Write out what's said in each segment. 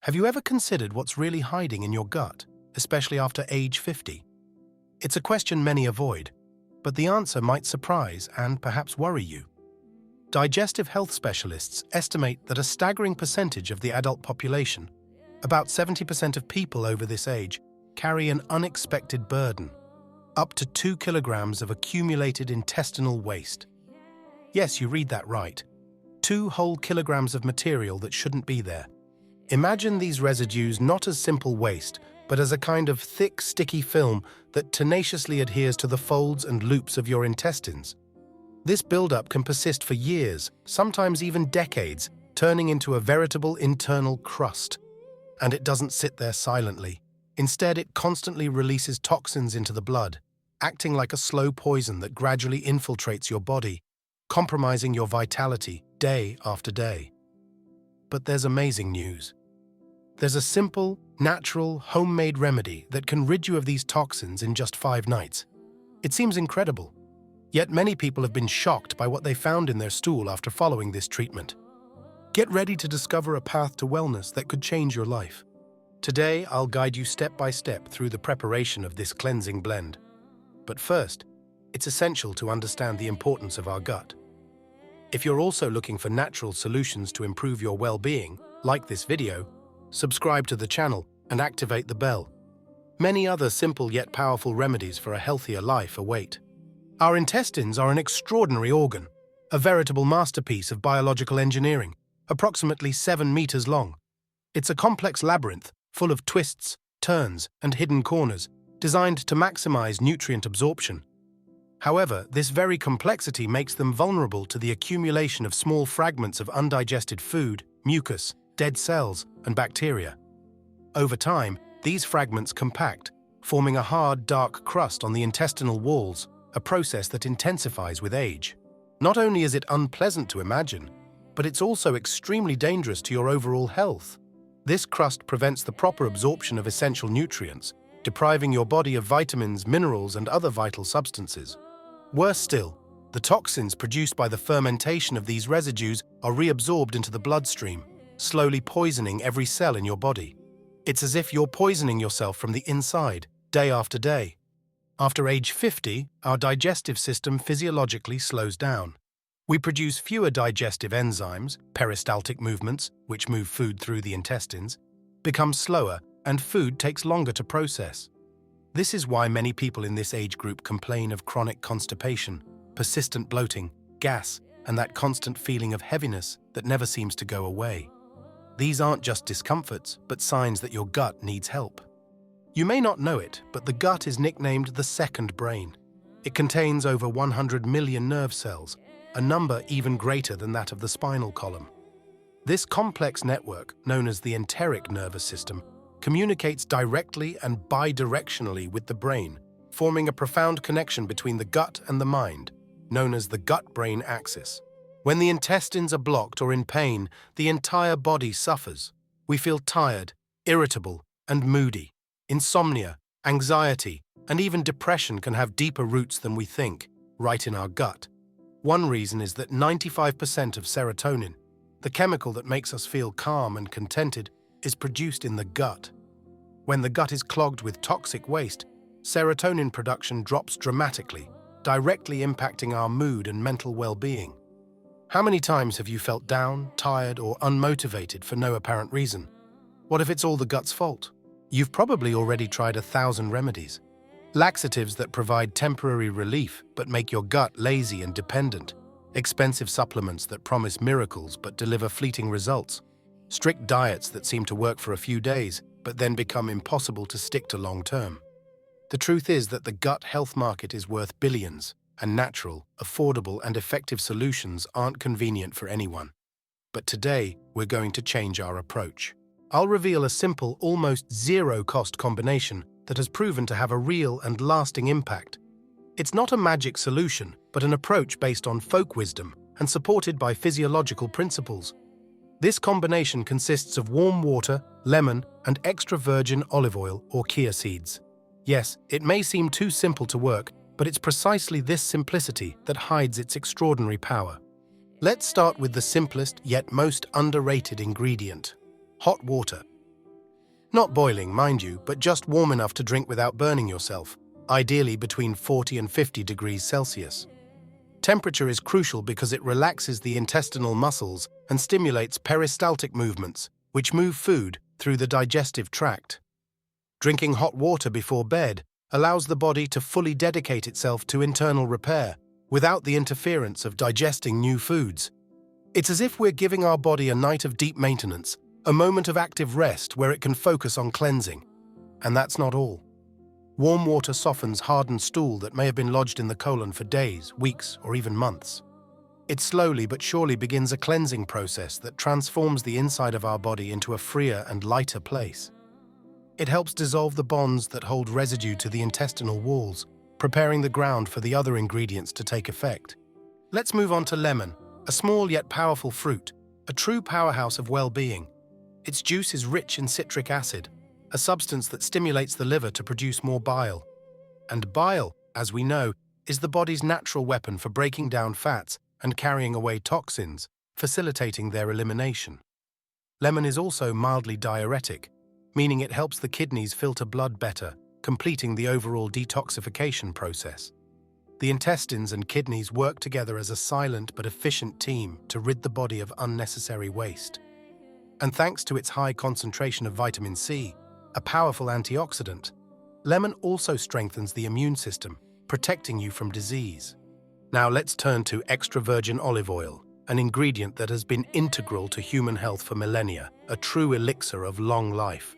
Have you ever considered what's really hiding in your gut, especially after age 50? It's a question many avoid, but the answer might surprise and perhaps worry you. Digestive health specialists estimate that a staggering percentage of the adult population, about 70% of people over this age, carry an unexpected burden, up to 2 kilograms of accumulated intestinal waste. Yes, you read that right. 2 whole kilograms of material that shouldn't be there. Imagine these residues not as simple waste, but as a kind of thick, sticky film that tenaciously adheres to the folds and loops of your intestines. This buildup can persist for years, sometimes even decades, turning into a veritable internal crust. And it doesn't sit there silently. Instead, it constantly releases toxins into the blood, acting like a slow poison that gradually infiltrates your body, compromising your vitality day after day. But there's amazing news. There's a simple, natural, homemade remedy that can rid you of these toxins in just 5 nights. It seems incredible, yet many people have been shocked by what they found in their stool after following this treatment. Get ready to discover a path to wellness that could change your life. Today, I'll guide you step by step through the preparation of this cleansing blend. But first, it's essential to understand the importance of our gut. If you're also looking for natural solutions to improve your well-being, like this video, subscribe to the channel and activate the bell. Many other simple yet powerful remedies for a healthier life await. Our intestines are an extraordinary organ, a veritable masterpiece of biological engineering, approximately 7 meters long. It's a complex labyrinth full of twists, turns, and hidden corners, designed to maximize nutrient absorption. However, this very complexity makes them vulnerable to the accumulation of small fragments of undigested food, mucus, dead cells, and bacteria. Over time, these fragments compact, forming a hard, dark crust on the intestinal walls, a process that intensifies with age. Not only is it unpleasant to imagine, but it's also extremely dangerous to your overall health. This crust prevents the proper absorption of essential nutrients, depriving your body of vitamins, minerals, and other vital substances. Worse still, the toxins produced by the fermentation of these residues are reabsorbed into the bloodstream, slowly poisoning every cell in your body. It's as if you're poisoning yourself from the inside, day after day. After age 50, our digestive system physiologically slows down. We produce fewer digestive enzymes, peristaltic movements, which move food through the intestines, become slower, and food takes longer to process. This is why many people in this age group complain of chronic constipation, persistent bloating, gas, and that constant feeling of heaviness that never seems to go away. These aren't just discomforts, but signs that your gut needs help. You may not know it, but the gut is nicknamed the second brain. It contains over 100 million nerve cells, a number even greater than that of the spinal column. This complex network, known as the enteric nervous system, communicates directly and bidirectionally with the brain, forming a profound connection between the gut and the mind, known as the gut-brain axis. When the intestines are blocked or in pain, the entire body suffers. We feel tired, irritable, and moody. Insomnia, anxiety, and even depression can have deeper roots than we think, right in our gut. One reason is that 95% of serotonin, the chemical that makes us feel calm and contented, is produced in the gut. When the gut is clogged with toxic waste, serotonin production drops dramatically, directly impacting our mood and mental well-being. How many times have you felt down, tired, or unmotivated for no apparent reason? What if it's all the gut's fault? You've probably already tried 1,000 remedies. Laxatives that provide temporary relief but make your gut lazy and dependent. Expensive supplements that promise miracles but deliver fleeting results. Strict diets that seem to work for a few days but then become impossible to stick to long term. The truth is that the gut health market is worth billions, and natural, affordable, and effective solutions aren't convenient for anyone. But today, we're going to change our approach. I'll reveal a simple, almost zero-cost combination that has proven to have a real and lasting impact. It's not a magic solution, but an approach based on folk wisdom and supported by physiological principles. This combination consists of warm water, lemon, and extra virgin olive oil or chia seeds. Yes, it may seem too simple to work, but it's precisely this simplicity that hides its extraordinary power. Let's start with the simplest yet most underrated ingredient: hot water. Not boiling, mind you, but just warm enough to drink without burning yourself, ideally between 40 and 50 degrees Celsius. Temperature is crucial because it relaxes the intestinal muscles and stimulates peristaltic movements, which move food through the digestive tract. Drinking hot water before bed allows the body to fully dedicate itself to internal repair without the interference of digesting new foods. It's as if we're giving our body a night of deep maintenance, a moment of active rest where it can focus on cleansing. And that's not all. Warm water softens hardened stool that may have been lodged in the colon for days, weeks, or even months. It slowly but surely begins a cleansing process that transforms the inside of our body into a freer and lighter place. It helps dissolve the bonds that hold residue to the intestinal walls, preparing the ground for the other ingredients to take effect. Let's move on to lemon, a small yet powerful fruit, a true powerhouse of well-being. Its juice is rich in citric acid, a substance that stimulates the liver to produce more bile. And bile, as we know, is the body's natural weapon for breaking down fats and carrying away toxins, facilitating their elimination. Lemon is also mildly diuretic, meaning it helps the kidneys filter blood better, completing the overall detoxification process. The intestines and kidneys work together as a silent but efficient team to rid the body of unnecessary waste. And thanks to its high concentration of vitamin C, a powerful antioxidant, lemon also strengthens the immune system, protecting you from disease. Now let's turn to extra virgin olive oil, an ingredient that has been integral to human health for millennia, a true elixir of long life.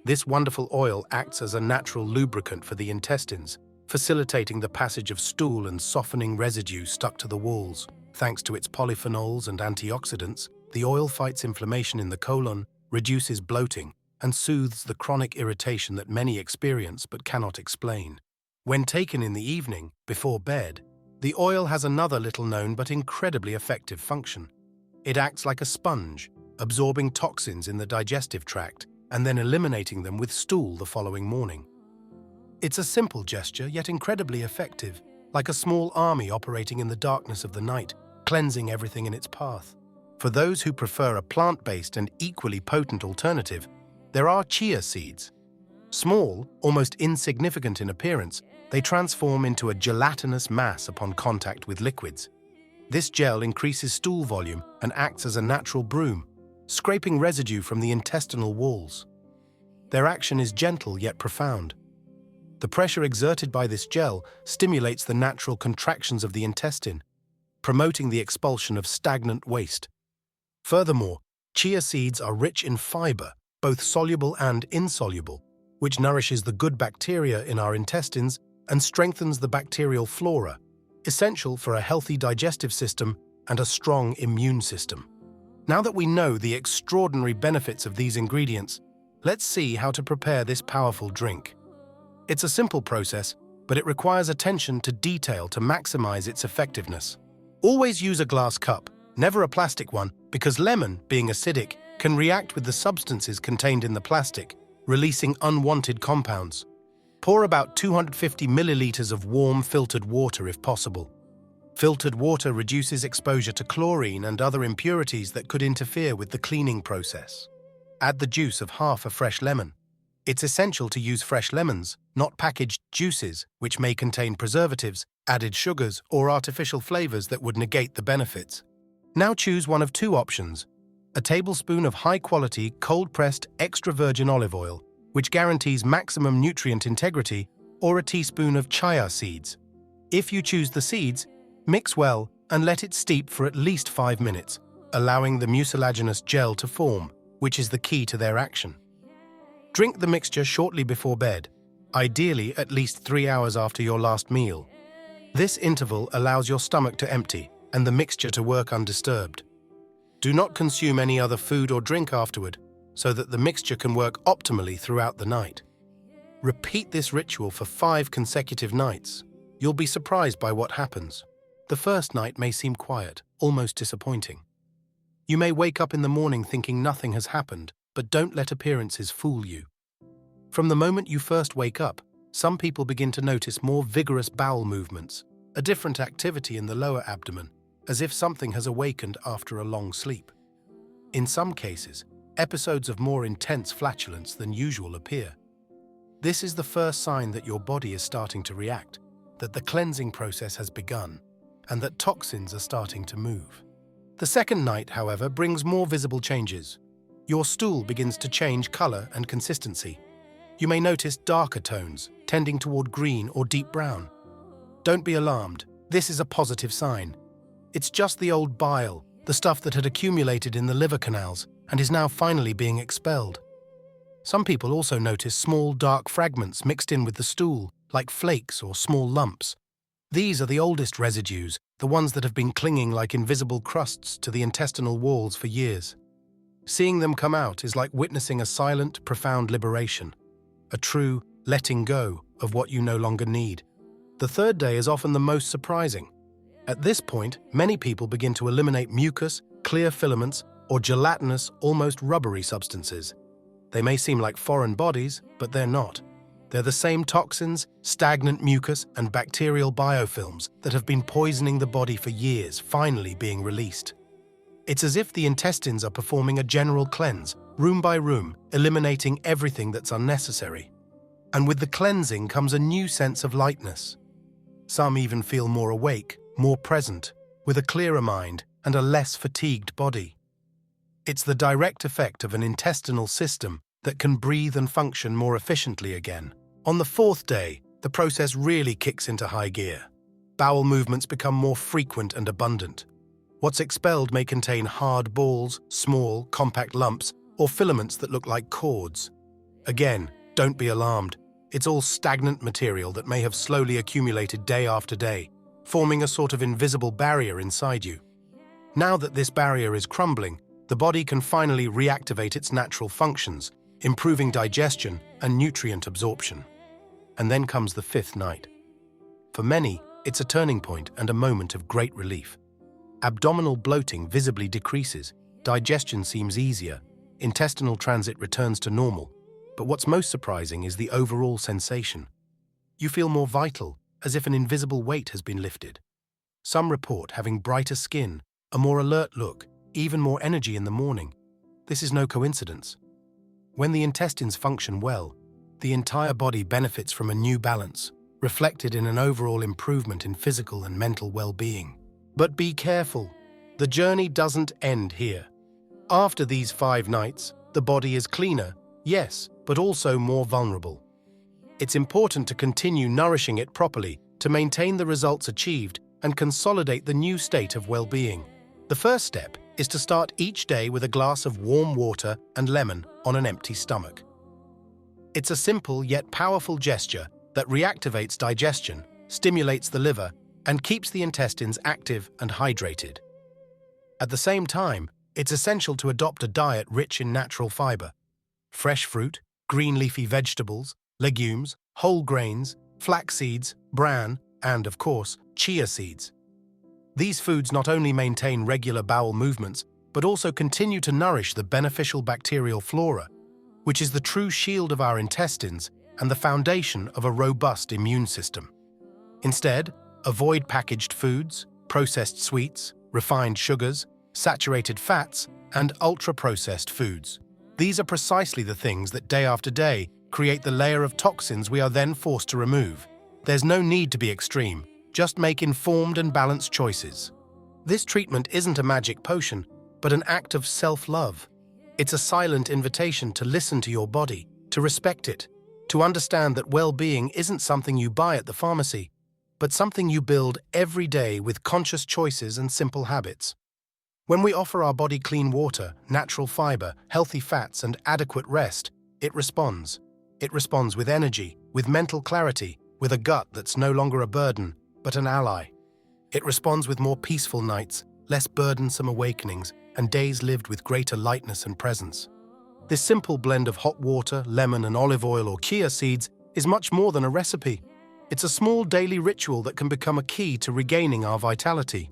This wonderful oil acts as a natural lubricant for the intestines, facilitating the passage of stool and softening residue stuck to the walls. Thanks to its polyphenols and antioxidants, the oil fights inflammation in the colon, reduces bloating, and soothes the chronic irritation that many experience but cannot explain. When taken in the evening, before bed, the oil has another little-known but incredibly effective function. It acts like a sponge, absorbing toxins in the digestive tract and then eliminating them with stool the following morning. It's a simple gesture, yet incredibly effective, like a small army operating in the darkness of the night, cleansing everything in its path. For those who prefer a plant-based and equally potent alternative, there are chia seeds. Small, almost insignificant in appearance, they transform into a gelatinous mass upon contact with liquids. This gel increases stool volume and acts as a natural broom, scraping residue from the intestinal walls. Their action is gentle yet profound. The pressure exerted by this gel stimulates the natural contractions of the intestine, promoting the expulsion of stagnant waste. Furthermore, chia seeds are rich in fiber, both soluble and insoluble, which nourishes the good bacteria in our intestines and strengthens the bacterial flora, essential for a healthy digestive system and a strong immune system. Now that we know the extraordinary benefits of these ingredients, let's see how to prepare this powerful drink. It's a simple process, but it requires attention to detail to maximize its effectiveness. Always use a glass cup, never a plastic one, because lemon, being acidic, can react with the substances contained in the plastic, releasing unwanted compounds. Pour about 250 milliliters of warm filtered water if possible. Filtered water reduces exposure to chlorine and other impurities that could interfere with the cleaning process. Add the juice of half a fresh lemon. It's essential to use fresh lemons, not packaged juices, which may contain preservatives, added sugars, or artificial flavors that would negate the benefits. Now choose one of two options: a tablespoon of high-quality, cold-pressed extra virgin olive oil, which guarantees maximum nutrient integrity, or a teaspoon of chia seeds. If you choose the seeds, mix well and let it steep for at least 5 minutes, allowing the mucilaginous gel to form, which is the key to their action. Drink the mixture shortly before bed, ideally at least 3 hours after your last meal. This interval allows your stomach to empty and the mixture to work undisturbed. Do not consume any other food or drink afterward, so that the mixture can work optimally throughout the night. Repeat this ritual for 5 consecutive nights. You'll be surprised by what happens. The first night may seem quiet, almost disappointing. You may wake up in the morning thinking nothing has happened, but don't let appearances fool you. From the moment you first wake up, some people begin to notice more vigorous bowel movements, a different activity in the lower abdomen, as if something has awakened after a long sleep. In some cases, Episodes of more intense flatulence than usual appear. This is the first sign that your body is starting to react, that the cleansing process has begun, and that toxins are starting to move. The second night, however, brings more visible changes. Your stool begins to change color and consistency. You may notice darker tones, tending toward green or deep brown. Don't be alarmed. This is a positive sign. It's just the old bile, the stuff that had accumulated in the liver canals and is now finally being expelled. Some people also notice small dark fragments mixed in with the stool, like flakes or small lumps. These are the oldest residues, the ones that have been clinging like invisible crusts to the intestinal walls for years. Seeing them come out is like witnessing a silent, profound liberation, a true letting go of what you no longer need. The third day is often the most surprising. At this point, many people begin to eliminate mucus, clear filaments, or gelatinous, almost rubbery substances. They may seem like foreign bodies, but they're not. They're the same toxins, stagnant mucus, and bacterial biofilms that have been poisoning the body for years finally being released. It's as if the intestines are performing a general cleanse, room by room, eliminating everything that's unnecessary. And with the cleansing comes a new sense of lightness. Some even feel more awake, more present, with a clearer mind and a less fatigued body. It's the direct effect of an intestinal system that can breathe and function more efficiently again. On the fourth day, the process really kicks into high gear. Bowel movements become more frequent and abundant. What's expelled may contain hard balls, small, compact lumps, or filaments that look like cords. Again, don't be alarmed. It's all stagnant material that may have slowly accumulated day after day, forming a sort of invisible barrier inside you. Now that this barrier is crumbling, the body can finally reactivate its natural functions, improving digestion and nutrient absorption. And then comes the fifth night. For many, it's a turning point and a moment of great relief. Abdominal bloating visibly decreases, digestion seems easier, intestinal transit returns to normal. But what's most surprising is the overall sensation. You feel more vital, as if an invisible weight has been lifted. Some report having brighter skin, a more alert look, even more energy in the morning. This is no coincidence. When the intestines function well, the entire body benefits from a new balance, reflected in an overall improvement in physical and mental well-being. But be careful. The journey doesn't end here. After these 5 nights, the body is cleaner, yes, but also more vulnerable. It's important to continue nourishing it properly to maintain the results achieved and consolidate the new state of well-being. The first step is to start each day with a glass of warm water and lemon on an empty stomach. It's a simple yet powerful gesture that reactivates digestion, stimulates the liver, and keeps the intestines active and hydrated. At the same time, it's essential to adopt a diet rich in natural fiber. Fresh fruit, green leafy vegetables, legumes, whole grains, flax seeds, bran, and, of course, chia seeds. These foods not only maintain regular bowel movements, but also continue to nourish the beneficial bacterial flora, which is the true shield of our intestines and the foundation of a robust immune system. Instead, avoid packaged foods, processed sweets, refined sugars, saturated fats, and ultra-processed foods. These are precisely the things that day after day create the layer of toxins we are then forced to remove. There's no need to be extreme, just make informed and balanced choices. This treatment isn't a magic potion, but an act of self-love. It's a silent invitation to listen to your body, to respect it, to understand that well-being isn't something you buy at the pharmacy, but something you build every day with conscious choices and simple habits. When we offer our body clean water, natural fiber, healthy fats, and adequate rest, it responds. It responds with energy, with mental clarity, with a gut that's no longer a burden, but an ally. It responds with more peaceful nights, less burdensome awakenings, and days lived with greater lightness and presence. This simple blend of hot water, lemon, and olive oil or chia seeds is much more than a recipe. It's a small daily ritual that can become a key to regaining our vitality.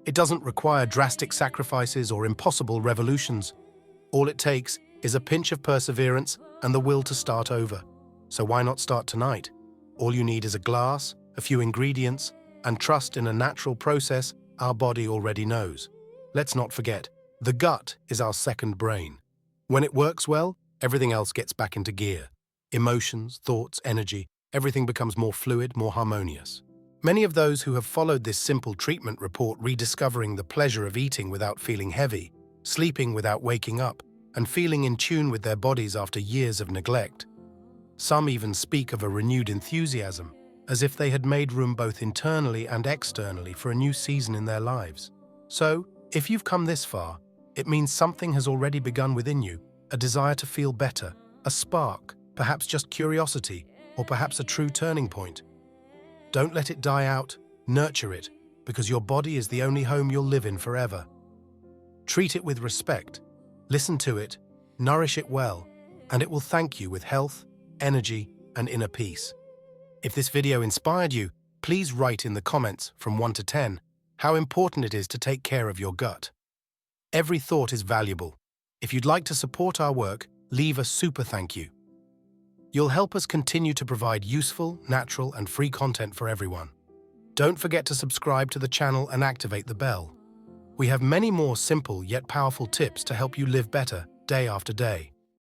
It doesn't require drastic sacrifices or impossible revolutions. All it takes is a pinch of perseverance and the will to start over. So why not start tonight? All you need is a glass, a few ingredients, and trust in a natural process our body already knows. Let's not forget, the gut is our second brain. When it works well, everything else gets back into gear. Emotions, thoughts, energy, everything becomes more fluid, more harmonious. Many of those who have followed this simple treatment report rediscovering the pleasure of eating without feeling heavy, sleeping without waking up, and feeling in tune with their bodies after years of neglect. Some even speak of a renewed enthusiasm, as if they had made room both internally and externally for a new season in their lives. So, if you've come this far, it means something has already begun within you, a desire to feel better, a spark, perhaps just curiosity, or perhaps a true turning point. Don't let it die out, nurture it, because your body is the only home you'll live in forever. Treat it with respect, listen to it, nourish it well, and it will thank you with health, energy, and inner peace. If this video inspired you, please write in the comments from 1 to 10 how important it is to take care of your gut. Every thought is valuable. If you'd like to support our work, leave a super thank you. You'll help us continue to provide useful, natural, and free content for everyone. Don't forget to subscribe to the channel and activate the bell. We have many more simple yet powerful tips to help you live better day after day.